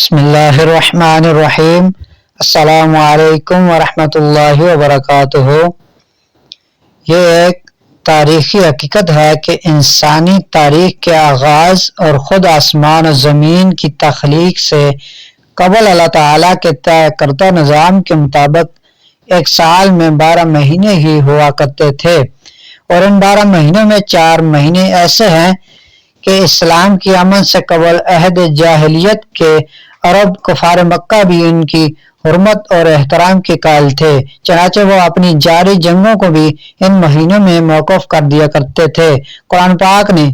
بسم اللہ الرحمن الرحیم۔ السلام علیکم ورحمۃ اللہ وبرکاتہ۔ یہ ایک تاریخی حقیقت ہے کہ انسانی تاریخ کے آغاز اور خود آسمان و زمین کی تخلیق سے قبل اللہ تعالیٰ کے طے کردہ نظام کے مطابق ایک سال میں 12 مہینے ہی ہوا کرتے تھے، اور ان 12 مہینوں میں 4 مہینے ایسے ہیں کہ اسلام کی آمد سے قبل عہد جاہلیت کے عرب کفار مکہ بھی ان کی حرمت اور احترام کے قائل تھے، چنانچہ وہ اپنی جاری جنگوں کو بھی ان مہینوں میں موقوف کر دیا کرتے تھے۔ قرآن پاک نے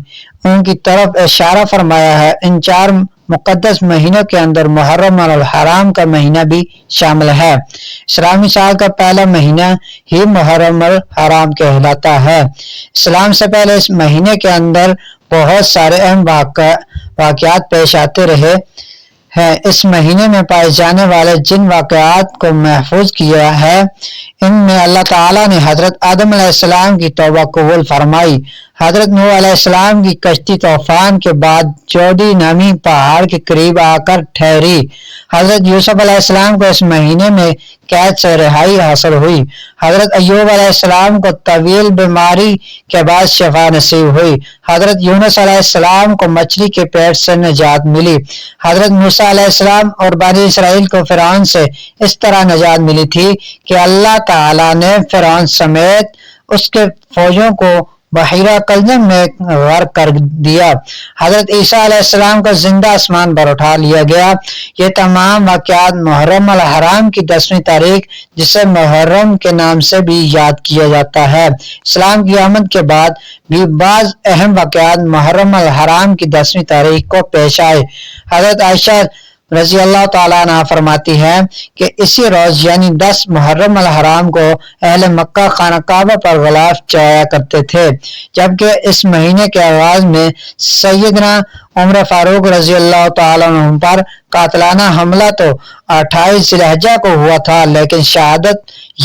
ان کی طرف اشارہ فرمایا ہے۔ ان 4 مقدس مہینوں کے اندر محرم الحرام کا مہینہ بھی شامل ہے۔ اسلامی سال کا پہلا مہینہ ہی محرم الحرام کہلاتا ہے۔ اسلام سے پہلے اس مہینے کے اندر بہت سارے اہم واقعات پیش آتے رہے ہیں۔ اس مہینے میں پائے جانے والے جن واقعات کو محفوظ کیا ہے، ان میں اللہ تعالیٰ نے حضرت آدم علیہ السلام کی توبہ قبول فرمائی، حضرت نوح علیہ السلام کی کشتی طوفان کے بعد جودی نامی پہاڑ کے قریب آ کر ٹھہری، حضرت یوسف علیہ السلام کو اس مہینے میں قید سے رہائی حاصل ہوئی، حضرت ایوب علیہ السلام کو طویل بیماری کے بعد شفا نصیب ہوئی، حضرت یونس علیہ السلام کو مچھلی کے پیٹ سے نجات ملی، حضرت موسیٰ علیہ السلام اور بنی اسرائیل کو فرعون سے اس طرح نجات ملی تھی کہ اللہ تعالیٰ نے فرعون سمیت اس کے فوجوں کو بحیرہ قلزم میں غرق کر دیا، حضرت عیسیٰ علیہ السلام کو زندہ آسمان پر اٹھا لیا گیا۔ یہ تمام واقعات محرم الحرام کی 10ویں تاریخ، جسے محرم کے نام سے بھی یاد کیا جاتا ہے، اسلام کی آمد کے بعد بھی بعض اہم واقعات محرم الحرام کی 10ویں تاریخ کو پیش آئے۔ حضرت عائشہ رضی اللہ تعالیٰ عنہ فرماتی ہے کہ اسی روز یعنی 10 محرم الحرام کو اہل مکہ خانہ کعبہ پر غلاف چڑھایا کرتے تھے، جبکہ اس مہینے کے آغاز میں سیدنا عمر فاروق رضی اللہ تعالیٰ عنہ پر قاتلانہ حملہ تو 28 ذی الحجہ کو ہوا تھا، لیکن شہادت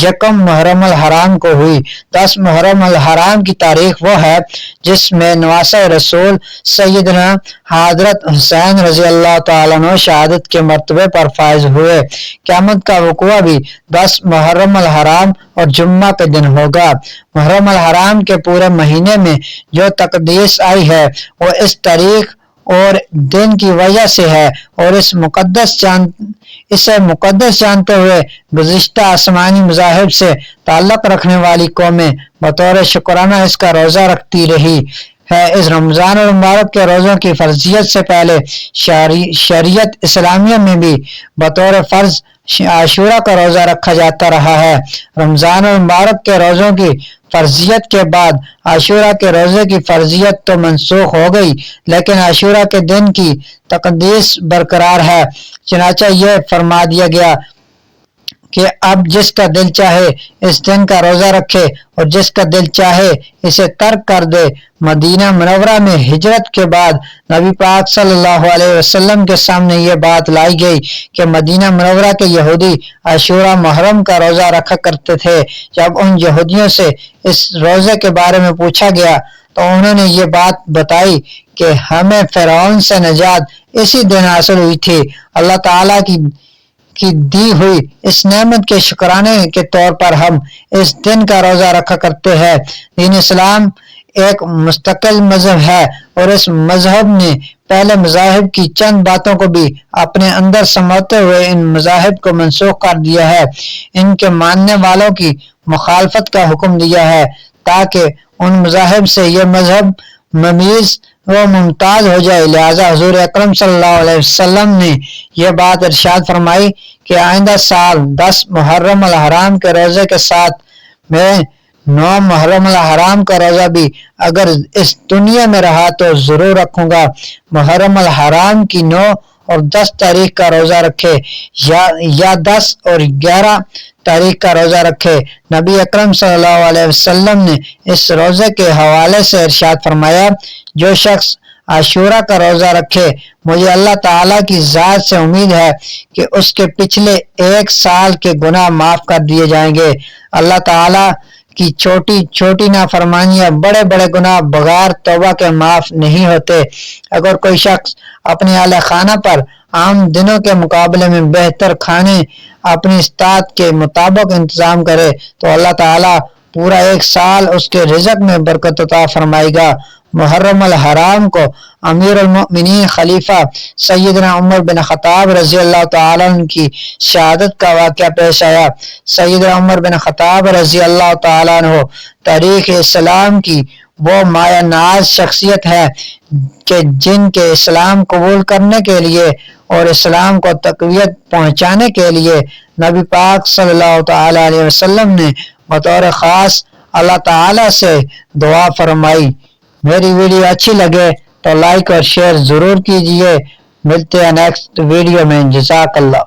1 محرم الحرام کو ہوئی۔ 10 محرم الحرام کی تاریخ وہ ہے جس میں نواسہ رسول سیدنا حضرت حسین رضی اللہ تعالیٰ عنہ شہادت کے مرتبے پر فائز ہوئے۔ قیامت کا وقوع بھی 10 محرم الحرام اور جمعہ کے دن ہوگا۔ محرم الحرام کے پورے مہینے میں جو تقدیس آئی ہے وہ اس تاریخ اور دن کی وجہ سے ہے، اور اسے مقدس جانتے ہوئے گزشتہ آسمانی مذاہب سے تعلق رکھنے والی قومیں بطور شکرانہ اس کا روزہ رکھتی رہی ہے۔ اس رمضان المبارک کے روزوں کی فرضیت سے پہلے شریعت اسلامیہ میں بھی بطور فرض عاشورہ کا روزہ رکھا جاتا رہا ہے۔ رمضان المبارک کے روزوں کی فرضیت کے بعد عاشورہ کے روزے کی فرضیت تو منسوخ ہو گئی، لیکن عاشورہ کے دن کی تقدیس برقرار ہے، چنانچہ یہ فرما دیا گیا کہ اب جس کا دل چاہے اس دن کا روزہ رکھے اور جس کا دل چاہے اسے ترک کر دے۔ مدینہ منورہ میں ہجرت کے بعد نبی پاک صلی اللہ علیہ وسلم کے سامنے یہ بات لائی گئی کہ مدینہ منورہ کے یہودی عاشورہ محرم کا روزہ رکھا کرتے تھے۔ جب ان یہودیوں سے اس روزے کے بارے میں پوچھا گیا تو انہوں نے یہ بات بتائی کہ ہمیں فرعون سے نجات اسی دن حاصل ہوئی تھی۔ اللہ تعالیٰ کی دی ہوئی اس نعمت کے شکرانے کے طور پر ہم اس دن کا روزہ رکھا کرتے ہیں۔ دین اسلام ایک مستقل مذہب ہے، اور اس مذہب نے پہلے مذاہب کی چند باتوں کو بھی اپنے اندر سماتے ہوئے ان مذاہب کو منسوخ کر دیا ہے، ان کے ماننے والوں کی مخالفت کا حکم دیا ہے، تاکہ ان مذاہب سے یہ مذہب ممیز و ممتاز ہو جائے۔ لہذا حضور اکرم صلی اللہ علیہ وسلم نے یہ بات ارشاد فرمائی کہ آئندہ سال 10 محرم الحرام کے روزے کے ساتھ میں 9 محرم الحرام کا روزہ بھی اگر اس دنیا میں رہا تو ضرور رکھوں گا۔ محرم الحرام کی 9 اور 10 تاریخ کا روزہ رکھے، یا 10 اور 11 تاریخ کا روزہ رکھے۔ نبی اکرم صلی اللہ علیہ وسلم نے اس روزے کے حوالے سے ارشاد فرمایا، جو شخص عاشورہ کا روزہ رکھے، مجھے اللہ تعالیٰ کی ذات سے امید ہے کہ اس کے پچھلے 1 سال کے گناہ معاف کر دیے جائیں گے۔ اللہ تعالیٰ کی چھوٹی چھوٹی نافرمانیاں بڑے بڑے گناہ بغیر توبہ کے معاف نہیں ہوتے۔ اگر کوئی شخص اپنے اعلی خانہ پر عام دنوں کے مقابلے میں بہتر کھانے اپنی استطاعت کے مطابق انتظام کرے تو اللہ تعالیٰ پورا ایک سال اس کے رزق میں برکت عطا فرمائے گا۔ محرم الحرام کو امیر المؤمنین خلیفہ سیدنا عمر بن خطاب رضی اللہ تعالیٰ عنہ کی شہادت کا واقعہ پیش آیا۔ سیدنا عمر بن خطاب رضی اللہ تعالیٰ عنہ تاریخ اسلام کی وہ مایہ ناز شخصیت ہے کہ جن کے اسلام قبول کرنے کے لیے اور اسلام کو تقویت پہنچانے کے لیے نبی پاک صلی اللہ تعالیٰ علیہ وسلم نے بطور خاص اللہ تعالیٰ سے دعا فرمائی۔ میری ویڈیو اچھی لگے تو لائک اور شیئر ضرور کیجیے۔ ملتے ہیں نیکسٹ ویڈیو میں۔ جزاک اللہ۔